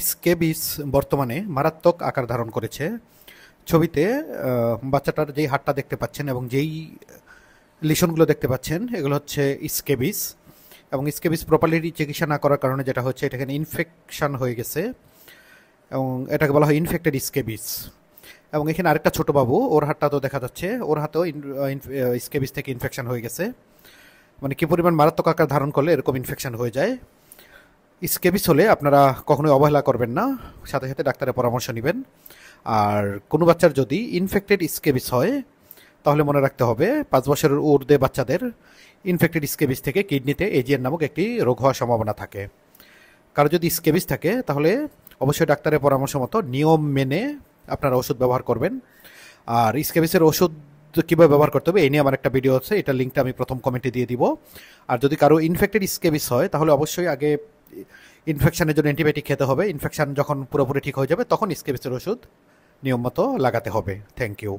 Scabies বর্তমানে মারাত্মক আকার ধারণ করেছে। ছবিতে বাচ্চাটার যেই হাড়টা দেখতে পাচ্ছেন এবং যেই লিশনগুলো দেখতে পাচ্ছেন এগুলো হচ্ছে স্কেবিস। এবং স্কেবিস প্রপারলি চিকিৎসা না করার কারণে যেটা হচ্ছে এটাকে ইনফেকশন হয়ে গেছে এবং এটাকে বলা হয় ইনফেক্টেড স্কেবিস। এবং এখানে আরেকটা ছোট বাবু, ওর হাতটা তো দেখা যাচ্ছে, ওর হাতেও স্কেবিস থেকে ইনফেকশন হয়ে গেছে। মানে কি পরিমাণ মারাত্মক আকার ধারণ করলে এরকম ইনফেকশন হয়ে যায়। স্কেবিস হলে আপনারা কখনোই অবহেলা করবেন না, সাথে সাথে ডাক্তারের পরামর্শ নেবেন। আর কোনো বাচ্চার যদি ইনফেক্টেড স্কেবিস হয় তাহলে মনে রাখতে হবে 5 বছরের ঊর্ধ্বে বাচ্চাদের ইনফেক্টেড স্কেবিস থেকে কিডনিতে এজিএন নামক একটি রোগ হওয়ার সম্ভাবনা থাকে। কারো যদি স্কেবিস থাকে তাহলে অবশ্যই ডাক্তারের পরামর্শ মতো নিয়ম মেনে আপনারা ওষুধ ব্যবহার করবেন। আর স্কেবিসের ওষুধ কীভাবে ব্যবহার করতে হবে এই নিয়ে আমার একটা ভিডিও আছে, এটা লিঙ্কটা আমি প্রথম কমেন্টে দিয়ে দিব। আর যদি কারো ইনফেক্টেড স্কেবিস হয় তাহলে অবশ্যই আগে ইনফেকশনের জন্য অ্যান্টিবায়োটিক খেতে হবে। ইনফেকশন যখন পুরোপুরি ঠিক হয়ে যাবে তখন স্কেবিসের ওষুধ নিয়ম মতো লাগাতে হবে। Thank you.